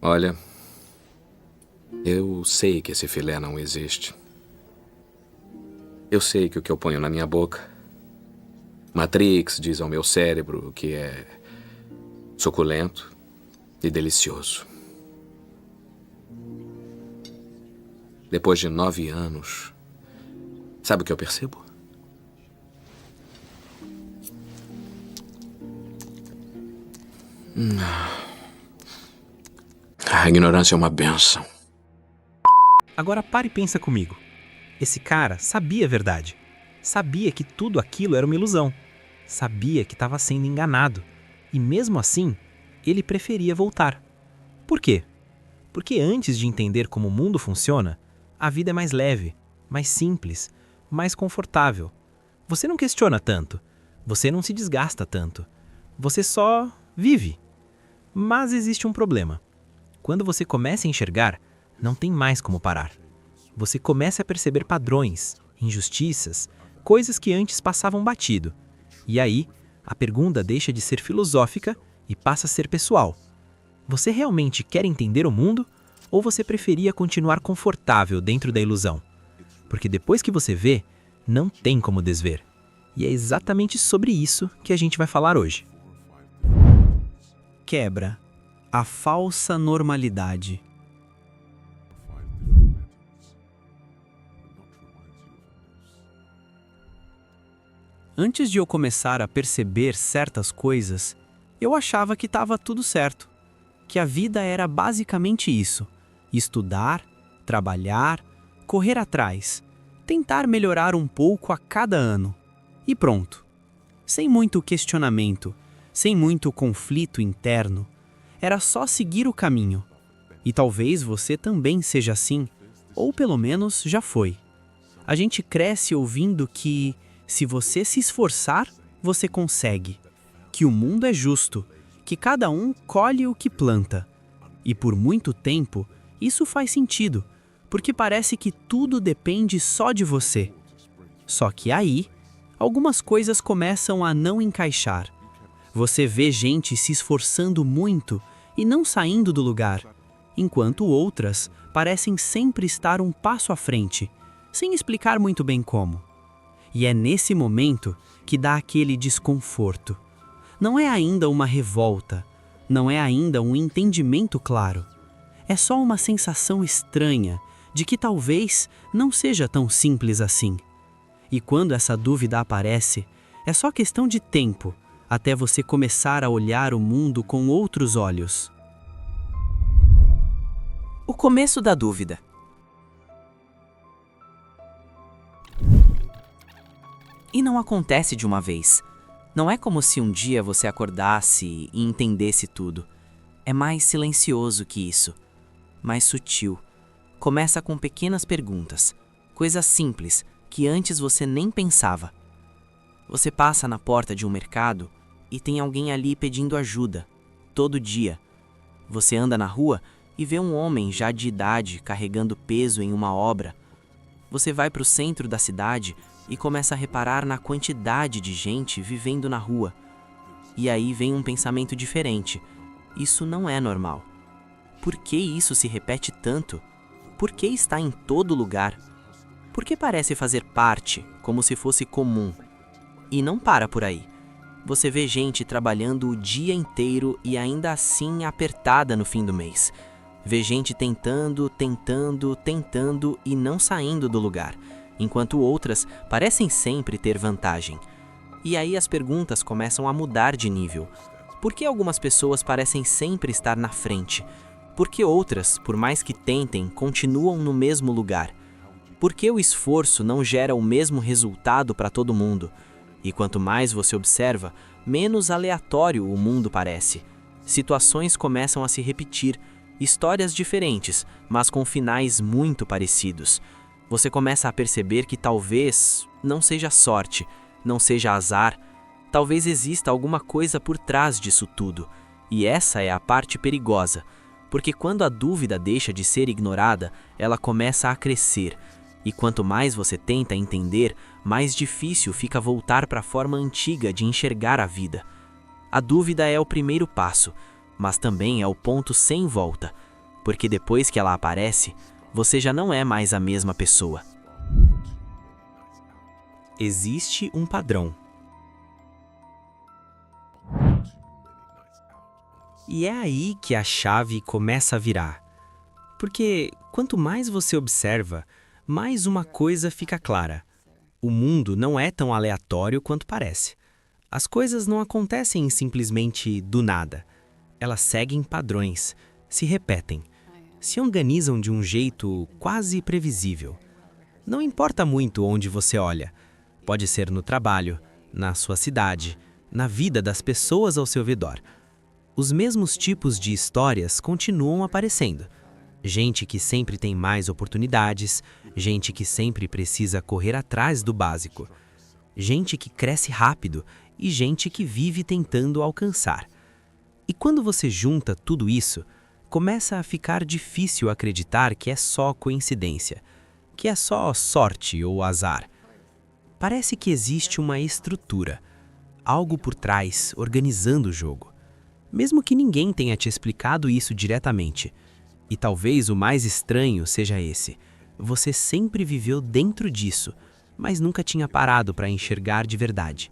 Olha, eu sei que esse filé não existe. Eu sei que o que eu ponho na minha boca, Matrix diz ao meu cérebro que é suculento e delicioso. Depois de 9 anos, sabe o que eu percebo? A ignorância é uma bênção. Agora pare e pensa comigo. Esse cara sabia a verdade. Sabia que tudo aquilo era uma ilusão. Sabia que estava sendo enganado. E mesmo assim, ele preferia voltar. Por quê? Porque antes de entender como o mundo funciona, a vida é mais leve, mais simples, mais confortável. Você não questiona tanto. Você não se desgasta tanto. Você só vive. Mas existe um problema. Quando você começa a enxergar, não tem mais como parar. Você começa a perceber padrões, injustiças, coisas que antes passavam batido. E aí, a pergunta deixa de ser filosófica e passa a ser pessoal. Você realmente quer entender o mundo ou você preferia continuar confortável dentro da ilusão? Porque depois que você vê, não tem como desver. E é exatamente sobre isso que a gente vai falar hoje. Quebra a falsa normalidade. Antes de eu começar a perceber certas coisas, eu achava que estava tudo certo, que a vida era basicamente isso: estudar, trabalhar, correr atrás, tentar melhorar um pouco a cada ano. E pronto. Sem muito questionamento, sem muito conflito interno. Era só seguir o caminho. E talvez você também seja assim, ou pelo menos já foi. A gente cresce ouvindo que, se você se esforçar, você consegue. Que o mundo é justo, que cada um colhe o que planta. E por muito tempo, isso faz sentido, porque parece que tudo depende só de você. Só que aí, algumas coisas começam a não encaixar. Você vê gente se esforçando muito e não saindo do lugar, enquanto outras parecem sempre estar um passo à frente, sem explicar muito bem como. E é nesse momento que dá aquele desconforto. Não é ainda uma revolta, não é ainda um entendimento claro. É só uma sensação estranha de que talvez não seja tão simples assim. E quando essa dúvida aparece, é só questão de tempo até você começar a olhar o mundo com outros olhos. O começo da dúvida. E não acontece de uma vez. Não é como se um dia você acordasse e entendesse tudo. É mais silencioso que isso, mais sutil. Começa com pequenas perguntas, coisas simples que antes você nem pensava. Você passa na porta de um mercado e tem alguém ali pedindo ajuda, todo dia. Você anda na rua e vê um homem já de idade carregando peso em uma obra. Você vai para o centro da cidade e começa a reparar na quantidade de gente vivendo na rua. E aí vem um pensamento diferente. Isso não é normal. Por que isso se repete tanto? Por que está em todo lugar? Por que parece fazer parte, como se fosse comum? E não para por aí. Você vê gente trabalhando o dia inteiro e ainda assim apertada no fim do mês. Vê gente tentando e não saindo do lugar, enquanto outras parecem sempre ter vantagem. E aí as perguntas começam a mudar de nível. Por que algumas pessoas parecem sempre estar na frente? Por que outras, por mais que tentem, continuam no mesmo lugar? Por que o esforço não gera o mesmo resultado para todo mundo? E quanto mais você observa, menos aleatório o mundo parece. Situações começam a se repetir, histórias diferentes, mas com finais muito parecidos. Você começa a perceber que talvez não seja sorte, não seja azar, talvez exista alguma coisa por trás disso tudo. E essa é a parte perigosa, porque quando a dúvida deixa de ser ignorada, ela começa a crescer. E quanto mais você tenta entender, mais difícil fica voltar para a forma antiga de enxergar a vida. A dúvida é o primeiro passo, mas também é o ponto sem volta. porque depois que ela aparece, você já não é mais a mesma pessoa. Existe um padrão. E é aí que a chave começa a virar. Porque quanto mais você observa, mais uma coisa fica clara. O mundo não é tão aleatório quanto parece. As coisas não acontecem simplesmente do nada. Elas seguem padrões, se repetem, se organizam de um jeito quase previsível. Não importa muito onde você olha. Pode ser no trabalho, na sua cidade, na vida das pessoas ao seu redor. Os mesmos tipos de histórias continuam aparecendo. Gente que sempre tem mais oportunidades, gente que sempre precisa correr atrás do básico, gente que cresce rápido e gente que vive tentando alcançar. E quando você junta tudo isso, começa a ficar difícil acreditar que é só coincidência, que é só sorte ou azar. Parece que existe uma estrutura, algo por trás organizando o jogo. Mesmo que ninguém tenha te explicado isso diretamente. E talvez o mais estranho seja esse. Você sempre viveu dentro disso, mas nunca tinha parado para enxergar de verdade.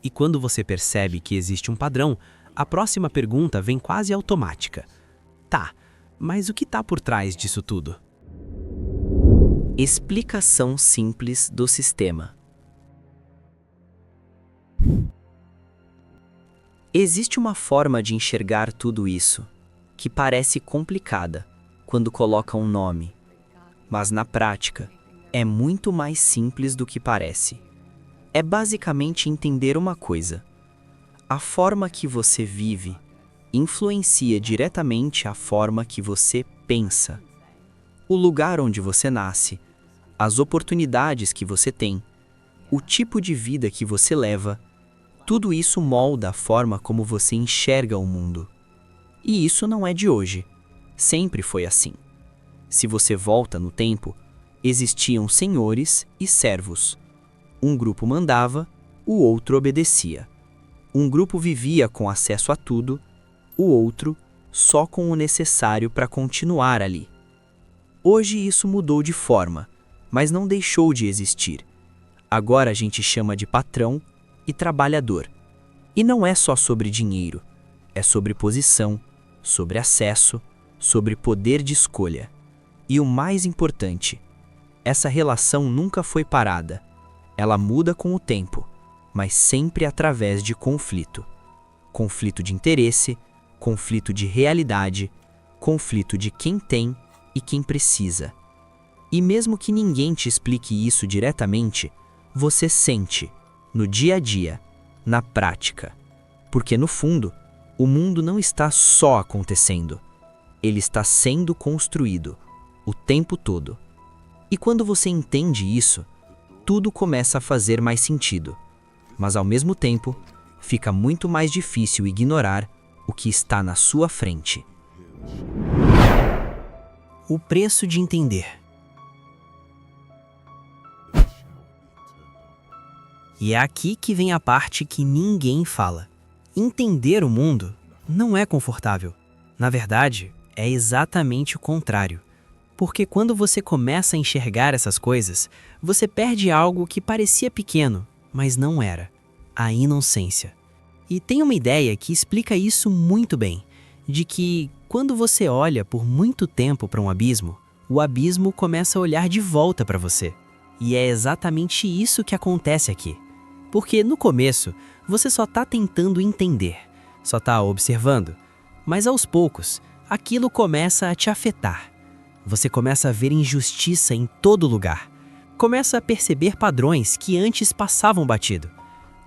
E quando você percebe que existe um padrão, a próxima pergunta vem quase automática. Tá, mas o que está por trás disso tudo? Explicação simples do sistema. Existe uma forma de enxergar tudo isso, que parece complicada quando coloca um nome, mas na prática é muito mais simples do que parece. É basicamente entender uma coisa: a forma que você vive influencia diretamente a forma que você pensa. O lugar onde você nasce, as oportunidades que você tem, o tipo de vida que você leva, tudo isso molda a forma como você enxerga o mundo. E isso não é de hoje. Sempre foi assim. Se você volta no tempo, existiam senhores e servos. Um grupo mandava, o outro obedecia. Um grupo vivia com acesso a tudo, o outro só com o necessário para continuar ali. Hoje isso mudou de forma, mas não deixou de existir. Agora a gente chama de patrão e trabalhador. E não é só sobre dinheiro, é sobre posição, sobre acesso, sobre poder de escolha. E o mais importante, essa relação nunca foi parada. Ela muda com o tempo, mas sempre através de conflito. Conflito de interesse, conflito de realidade, conflito de quem tem e quem precisa. E mesmo que ninguém te explique isso diretamente, você sente, no dia a dia, na prática. Porque no fundo, o mundo não está só acontecendo. Ele está sendo construído, o tempo todo. E quando você entende isso, tudo começa a fazer mais sentido. Mas ao mesmo tempo, fica muito mais difícil ignorar o que está na sua frente. O preço de entender. E é aqui que vem a parte que ninguém fala. Entender o mundo não é confortável. Na verdade, é exatamente o contrário. Porque quando você começa a enxergar essas coisas, você perde algo que parecia pequeno, mas não era: a inocência. E tem uma ideia que explica isso muito bem, de que quando você olha por muito tempo para um abismo, o abismo começa a olhar de volta para você. E é exatamente isso que acontece aqui. Porque no começo, você só está tentando entender, só está observando, mas aos poucos, aquilo começa a te afetar. Você começa a ver injustiça em todo lugar. Começa a perceber padrões que antes passavam batido.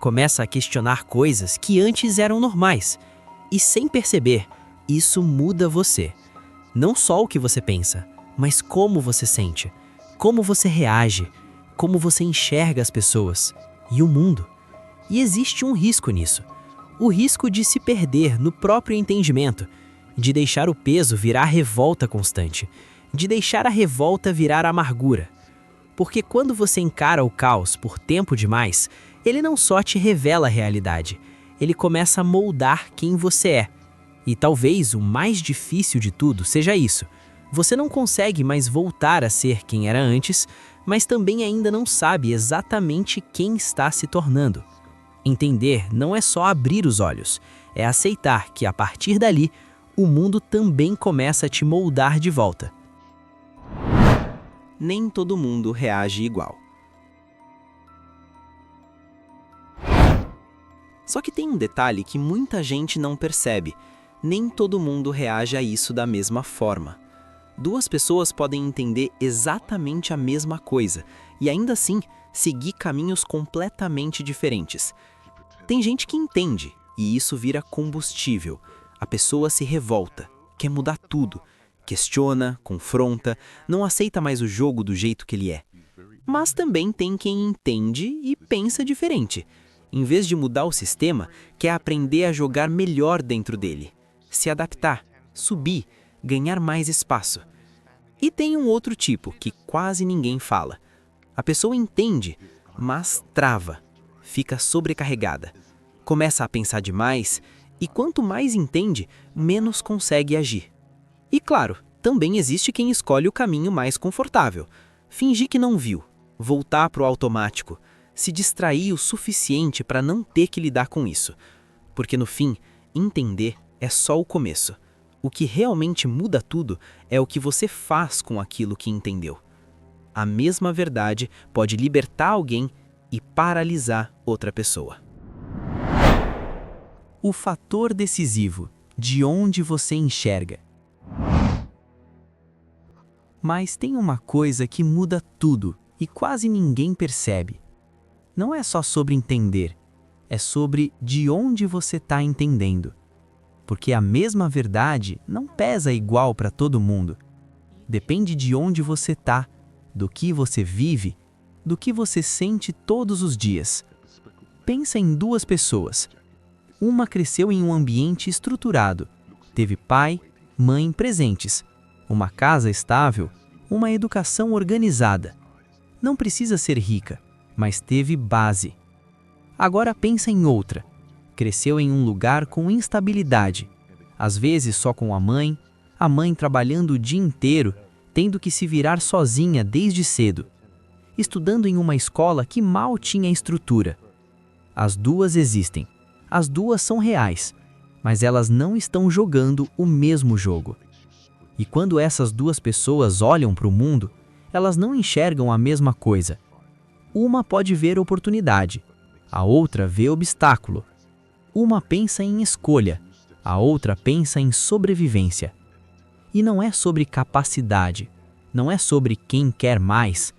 Começa a questionar coisas que antes eram normais. E sem perceber, isso muda você. Não só o que você pensa, mas como você sente, como você reage, como você enxerga as pessoas e o mundo. E existe um risco nisso. O risco de se perder no próprio entendimento, de deixar o peso virar revolta constante, de deixar a revolta virar amargura. Porque quando você encara o caos por tempo demais, ele não só te revela a realidade, ele começa a moldar quem você é. E talvez o mais difícil de tudo seja isso. Você não consegue mais voltar a ser quem era antes, mas também ainda não sabe exatamente quem está se tornando. Entender não é só abrir os olhos, é aceitar que a partir dali, o mundo também começa a te moldar de volta. Nem todo mundo reage igual. Só que tem um detalhe que muita gente não percebe. Nem todo mundo reage a isso da mesma forma. Duas pessoas podem entender exatamente a mesma coisa e ainda assim seguir caminhos completamente diferentes. Tem gente que entende e isso vira combustível. A pessoa se revolta, quer mudar tudo, questiona, confronta, não aceita mais o jogo do jeito que ele é. Mas também tem quem entende e pensa diferente. Em vez de mudar o sistema, quer aprender a jogar melhor dentro dele, se adaptar, subir, ganhar mais espaço. E tem um outro tipo que quase ninguém fala. A pessoa entende, mas trava, fica sobrecarregada. Começa a pensar demais e quanto mais entende, menos consegue agir. E claro, também existe quem escolhe o caminho mais confortável. Fingir que não viu, voltar para o automático, se distrair o suficiente para não ter que lidar com isso. Porque no fim, entender é só o começo. O que realmente muda tudo é o que você faz com aquilo que entendeu. A mesma verdade pode libertar alguém e paralisar outra pessoa. O fator decisivo, de onde você enxerga. Mas tem uma coisa que muda tudo e quase ninguém percebe. Não é só sobre entender, é sobre de onde você está entendendo. Porque a mesma verdade não pesa igual para todo mundo. Depende de onde você está, do que você vive, do que você sente todos os dias. Pensa em duas pessoas. Uma cresceu em um ambiente estruturado, teve pai, mãe presentes, uma casa estável, uma educação organizada. Não precisa ser rica, mas teve base. Agora pensa em outra. Cresceu em um lugar com instabilidade, às vezes só com a mãe trabalhando o dia inteiro, tendo que se virar sozinha desde cedo, estudando em uma escola que mal tinha estrutura. As duas existem, as duas são reais, mas elas não estão jogando o mesmo jogo. E quando essas duas pessoas olham para o mundo, elas não enxergam a mesma coisa. Uma pode ver oportunidade, a outra vê obstáculo. Uma pensa em escolha, a outra pensa em sobrevivência. E não é sobre capacidade, não é sobre quem quer mais,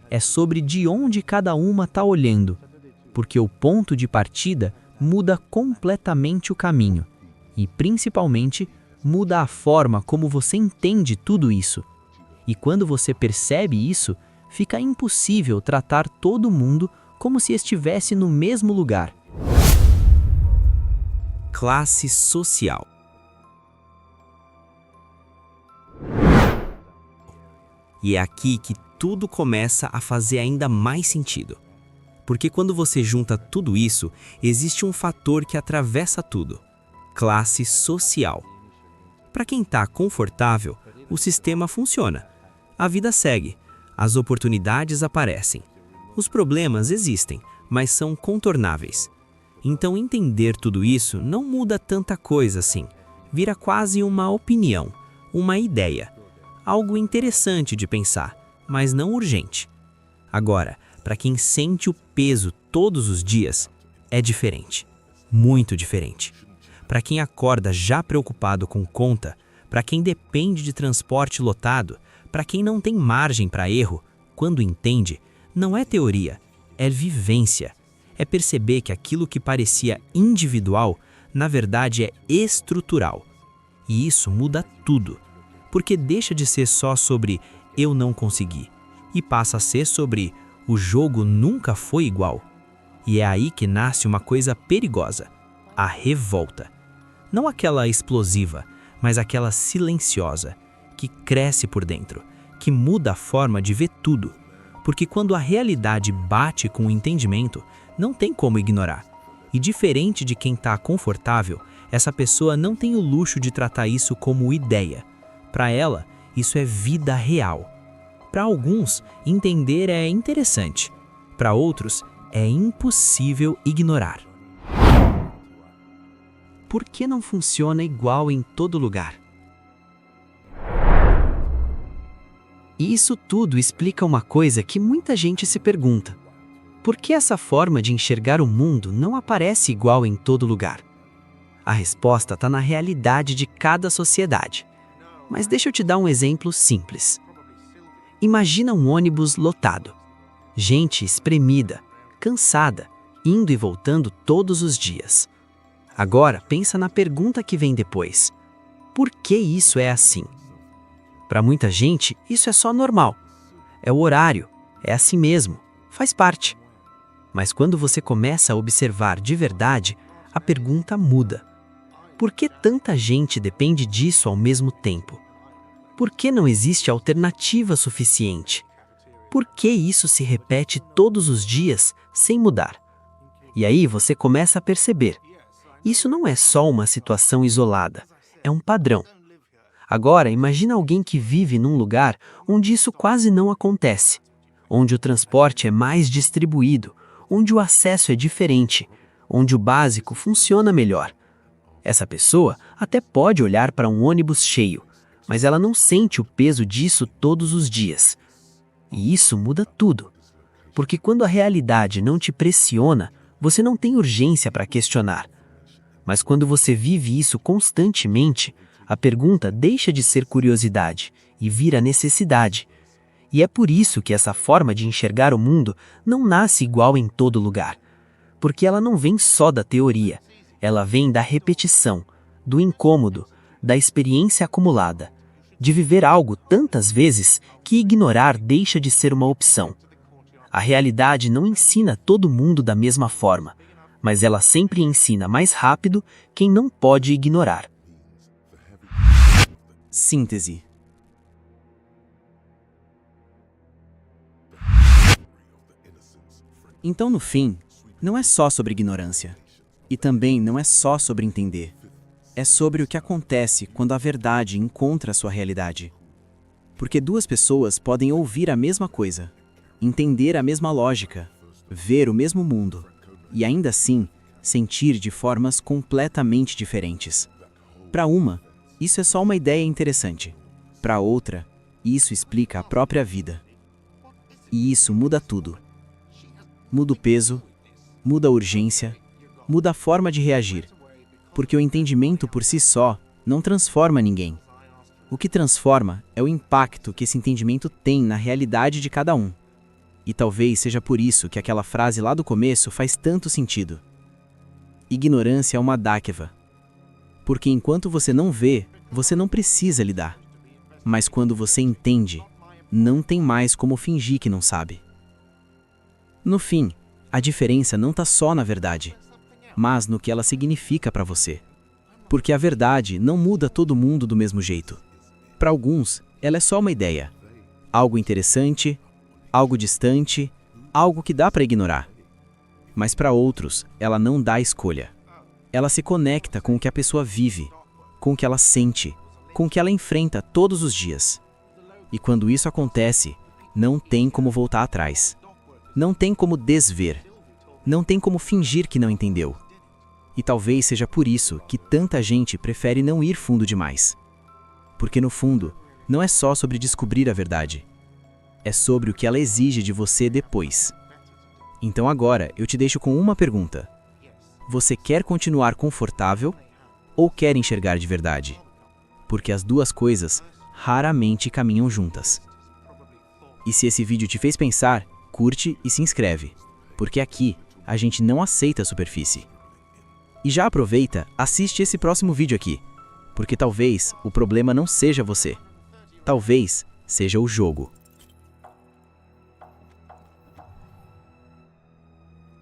é sobre de onde cada uma está olhando, porque o ponto de partida muda completamente o caminho e, principalmente, muda a forma como você entende tudo isso. E quando você percebe isso, fica impossível tratar todo mundo como se estivesse no mesmo lugar. Classe social. E é aqui que tudo começa a fazer ainda mais sentido. Porque quando você junta tudo isso, existe um fator que atravessa tudo: classe social. Para quem está confortável, o sistema funciona. A vida segue, as oportunidades aparecem. Os problemas existem, mas são contornáveis. Então entender tudo isso não muda tanta coisa assim. Vira quase uma opinião, uma ideia. Algo interessante de pensar, mas não urgente. Agora, para quem sente o peso todos os dias, é diferente. Muito diferente. Para quem acorda já preocupado com conta, para quem depende de transporte lotado, para quem não tem margem para erro, quando entende, não é teoria, é vivência. É perceber que aquilo que parecia individual, na verdade é estrutural. E isso muda tudo, porque deixa de ser só sobre eu não consegui, e passa a ser sobre o jogo nunca foi igual. E é aí que nasce uma coisa perigosa, a revolta. Não aquela explosiva, mas aquela silenciosa, que cresce por dentro, que muda a forma de ver tudo. Porque quando a realidade bate com o entendimento, não tem como ignorar. E diferente de quem está confortável, Essa pessoa não tem o luxo de tratar isso como ideia. Para ela, isso é vida real. Para alguns, entender é interessante. Para outros, é impossível ignorar. Por que não funciona igual em todo lugar? E isso tudo explica uma coisa que muita gente se pergunta. Por que essa forma de enxergar o mundo não aparece igual em todo lugar? A resposta está na realidade de cada sociedade. Mas deixa eu te dar um exemplo simples. Imagina um ônibus lotado. Gente espremida, cansada, indo e voltando todos os dias. Agora pensa na pergunta que vem depois. Por que isso é assim? Para muita gente, isso é só normal. É o horário, é assim mesmo, faz parte. Mas quando você começa a observar de verdade, a pergunta muda. Por que tanta gente depende disso ao mesmo tempo? Por que não existe alternativa suficiente? Por que isso se repete todos os dias sem mudar? E aí você começa a perceber. Isso não é só uma situação isolada, é um padrão. Agora, imagina alguém que vive num lugar onde isso quase não acontece, onde o transporte é mais distribuído, onde o acesso é diferente, onde o básico funciona melhor. Essa pessoa até pode olhar para um ônibus cheio, mas ela não sente o peso disso todos os dias. E isso muda tudo, porque quando a realidade não te pressiona, você não tem urgência para questionar. Mas quando você vive isso constantemente, a pergunta deixa de ser curiosidade e vira necessidade. E é por isso que essa forma de enxergar o mundo não nasce igual em todo lugar. Porque ela não vem só da teoria, ela vem da repetição, do incômodo, da experiência acumulada, de viver algo tantas vezes que ignorar deixa de ser uma opção. A realidade não ensina todo mundo da mesma forma, mas ela sempre ensina mais rápido quem não pode ignorar. Síntese. Então, no fim, não é só sobre ignorância. E também não é só sobre entender. É sobre o que acontece quando a verdade encontra a sua realidade. Porque duas pessoas podem ouvir a mesma coisa, entender a mesma lógica, ver o mesmo mundo, e ainda assim sentir de formas completamente diferentes. Para uma, isso é só uma ideia interessante. Para outra, isso explica a própria vida. E isso muda tudo. Muda o peso, muda a urgência, muda a forma de reagir. Porque o entendimento por si só não transforma ninguém. O que transforma é o impacto que esse entendimento tem na realidade de cada um. E talvez seja por isso que aquela frase lá do começo faz tanto sentido. Ignorância é uma dádiva. Porque enquanto você não vê, você não precisa lidar. Mas quando você entende, não tem mais como fingir que não sabe. No fim, a diferença não está só na verdade, mas no que ela significa para você. Porque a verdade não muda todo mundo do mesmo jeito. Para alguns, ela é só uma ideia. Algo interessante, algo distante, algo que dá para ignorar. Mas para outros, ela não dá escolha. Ela se conecta com o que a pessoa vive, com o que ela sente, com o que ela enfrenta todos os dias. E quando isso acontece, não tem como voltar atrás. Não tem como desver. Não tem como fingir que não entendeu. E talvez seja por isso que tanta gente prefere não ir fundo demais. Porque no fundo, não é só sobre descobrir a verdade. É sobre o que ela exige de você depois. Então agora eu te deixo com uma pergunta. Você quer continuar confortável ou quer enxergar de verdade? Porque as duas coisas raramente caminham juntas. E se esse vídeo te fez pensar, curte e se inscreve. Porque aqui a gente não aceita a superfície. E já aproveita, assiste esse próximo vídeo aqui. Porque talvez o problema não seja você. Talvez seja o jogo.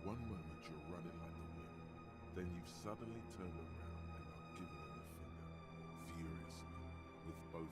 One moment you're running like the wind, then you suddenly turn around and are given the finger, furiously, with both